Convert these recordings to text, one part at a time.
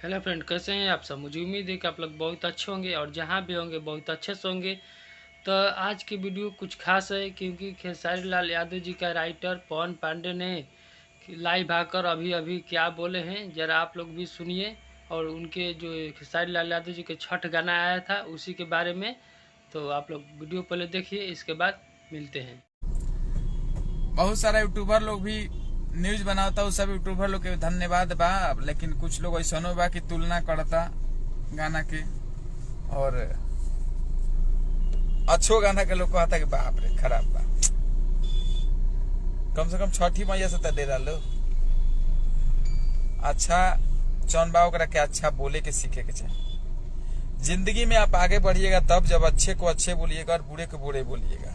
Hello friend, कैसे हैं आप सब। मुझे उम्मीद है कि आप लोग बहुत अच्छे होंगे और जहाँ भी होंगे बहुत अच्छे से होंगे। तो आज की वीडियो कुछ खास है क्योंकि खेसारी लाल यादव जी का राइटर पवन पांडे ने लाइव आकर अभी अभी क्या बोले हैं ज़रा आप लोग भी सुनिए। और उनके जो खेसारी लाल यादव जी के छठ गाना आया था उसी के बारे में। तो आप लोग वीडियो पहले देखिए, इसके बाद मिलते हैं। बहुत सारा यूट्यूबर लोग भी न्यूज बनाता, सब यूट्यूबर लोग के धन्यवाद बा। लेकिन कुछ लोग ऐसा बा कि तुलना करता गाना के, और अच्छो गाना के लोग कहता कि बाप रे खराब बा। कम से कम छठी मैया से तो डेरा लो। अच्छा चौन बा ओकरा के अच्छा बोले के सीखे के चाहिए। जिंदगी में आप आगे बढ़िएगा तब जब अच्छे को अच्छे बोलिएगा और बुरे को बुरे बोलिएगा,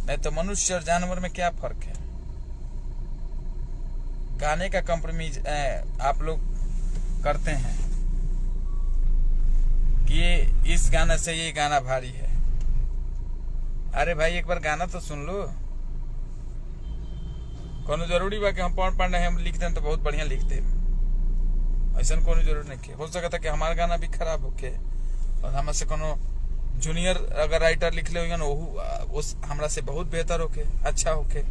नहीं तो मनुष्य और जानवर में क्या फर्क है। गाने का कंप्रोमाइज आप लोग करते हैं कि इस गाने से ये गाना भारी है। अरे भाई एक बार गाना तो सुन लो। कोनो जरूरी बा कि हम पवन पांडे हम लिखते हैं तो बहुत बढ़िया लिखते हैं, ऐसा कोनो जरूरी नहीं। हो सकता कि हमारा गाना भी खराब होके और हमसे कोनो जूनियर अगर राइटर लिख ले उस हमरा से बहुत बेहतर होके अच्छा होके,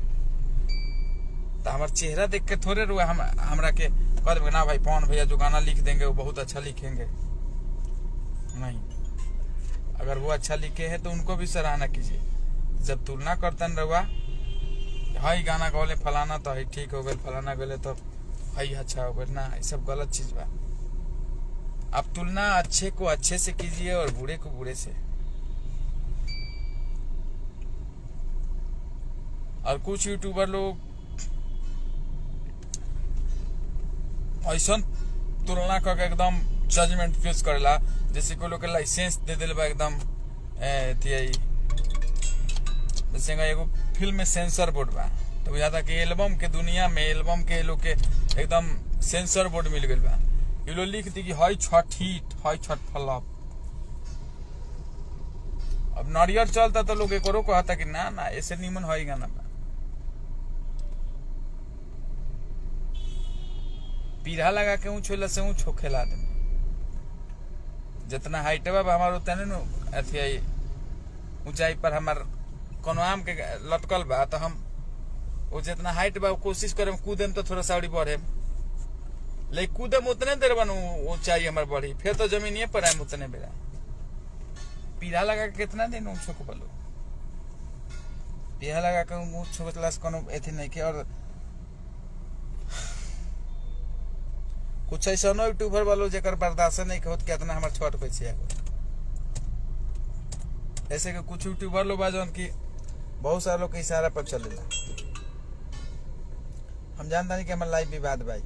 तो हमारा चेहरा देख के थोड़े रुआ हमरा के कह देंगे ना भाई पवन भैया जो गाना लिख देंगे वो बहुत अच्छा लिखेंगे। नहीं, अगर वो अच्छा लिखे हैं तो उनको भी सराहना कीजिए। जब तुलना करतन रहुआ हाई गाना गौले फलाना तो हाई ठीक हो गए, फलाना गले तो हाई अच्छा हो गए, ना ये सब गलत चीज बा। आप तुलना अच्छे को अच्छे से कीजिए और बुरे को बुरे से। और कुछ यूट्यूबर लोग ऐसा तुलना करके एकदम जजमेंट फेस करेला, जैसे कोई लोग के लाइसेंस दे दिल बा एकदम। जैसे एगो फिल्म में सेंसर बोर्ड बा तो बुझाता कि एल्बम के दुनिया में एल्बम के लोग के एकदम सेंसर बोर्ड मिल गई बा। ये लोग लिख दी कि high Chhath hit, high Chhath flop. अब नारियल चलता तो लोग एक और कहता कि ना ना ऐसे नीमन हाई गाना बा। पीढ़ा लगा के ऊँच होला से ऊँच होखेला दे। जितना हाइट बा हमार उतना अथी ऊंचाई पर हमार कोनो आम के लटकल बा, तो हम वो जितना हाइट बा कोशिश करे कूदे तो थोड़ा सा बढ़े, लेकिन कूदे उतने देर बन ऊंचाई हमार बढ़ी, फिर तो जमीन पर आए उतने बेरा। पीढ़ा लगा के कितना दिन ऊँच को बोलो, पीढ़ा लगा के ऊँच होला से कोनो एथी नहीं के। और कुछ ऐसा यूट्यूबर वालों जकर बर्दाश्त नहीं होत कितना हमार छठ कैसे आगो। ऐसे कि कुछ यूट्यूबर लोग बाजन की बहुत सारे लोग के इशारा पर चलेला। हम जानता नहीं कि हमारे लाइफ विवाद भाई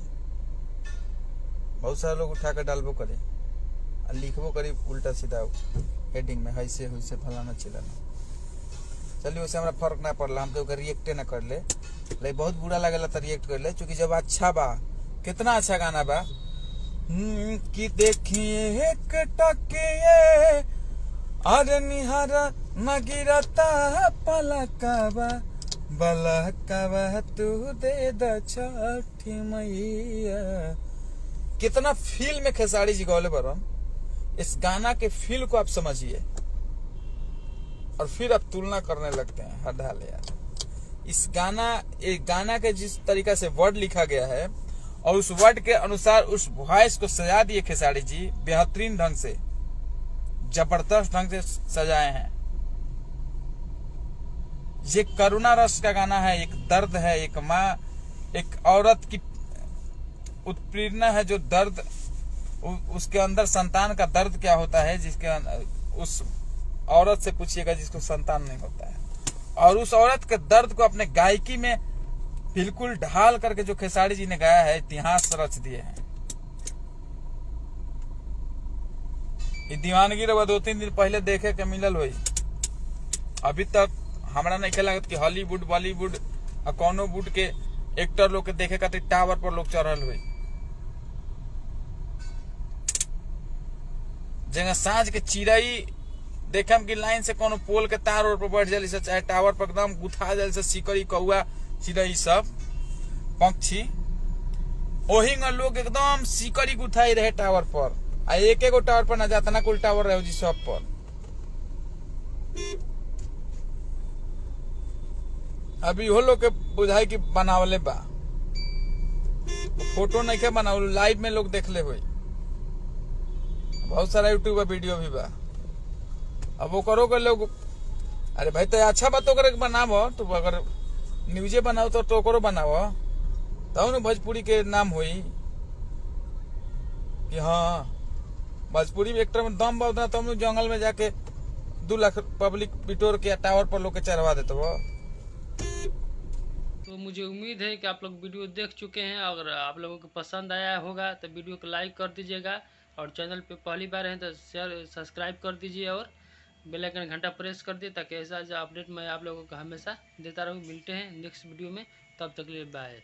बहुत सारे लोग उठा कर डालबो करे और लिखबो करी उल्टा सीधा हेडिंग में हैसे हुईसे फलाना चिलाना। चलिए उससे हमारा फर्क ना पड़ला, हम तो रिएक्टे ना कर ले बहुत बुरा लगेला तो रिएक्ट कर ले। चूंकि जब अच्छा बा, कितना अच्छा गाना बा कि देखिए एक टकिए अरे निहारा न गिरता पलकवा बलकवा तू दे द छठी मैया। कितना फील में खेसारी जी गौले बरन। इस गाना के फील को आप समझिए और फिर आप तुलना करने लगते हैं। हर ढाल यार इस गाना के जिस तरीका से वर्ड लिखा गया है और उस वर्ड के अनुसार उस वॉइस को सजा दिए खेसारी जी बेहतरीन ढंग से, जबरदस्त ढंग से सजाए हैं। ये करुणा रस का गाना है, एक दर्द है, एक माँ एक औरत की उत्प्रेरणा है, जो दर्द उसके अंदर संतान का दर्द क्या होता है, जिसके उस औरत से पूछिएगा जिसको संतान नहीं होता है। और उस औरत के दर्द को अपने गायकी में बिल्कुल ढाल करके जो खेसारी जी ने गाया है, इतिहास रच दिए हैं। दीवानगी रहा 2-3 दिन पहले देखे के मिलल हुई। अभी तक हमरा नहीं लगत कि हॉलीवुड बॉलीवुड और कोनो वुड के एक्टर लोग के देखे खातिर टावर पर लोग चढ़ल हुई। जगह सांझ के चिड़ई देखम कि लाइन से कोनो पोल के तार ओर पर बैठ जाली से, चाहे टावर पर एकदम गुथा जाली से, सिकरी कौआ चिड़ई सब पक्षी ओही में लोग एकदम सीकड़ी उठाई रहे टावर पर आ एक एगो टावर पर ना जाता ना कुल टावर रहे जी सब पर। अभी हो लोग के बुझाई की बनावले बा, फोटो नहीं के बनावल, लाइव में लोग देख ले हुई, बहुत सारा यूट्यूब वीडियो भी बा। अब वो करो के लोग, अरे भाई तो अच्छा बात तो बनावो, तो अगर न्यूजे बनाओ तो ओकरो बनावो, तब न भोजपुरी के नाम हुई कि हाँ भोजपुरी एक्टर में दम बा, तब जंगल में जाके 2 लाख पब्लिक बिटोर के टावर पर लोग के चढ़वा देते वो। तो मुझे उम्मीद है कि आप लोग वीडियो देख चुके हैं। अगर आप लोगों को पसंद आया होगा तो वीडियो को लाइक कर दीजिएगा, और चैनल पे पहली बार हैं तो शेयर सब्सक्राइब कर दीजिए, और बेल आइकन घंटा प्रेस कर दिए, ताकि ऐसा जो अपडेट मैं आप लोगों को हमेशा देता रहूँ। मिलते हैं नेक्स्ट वीडियो में, तब तक के लिए बाय।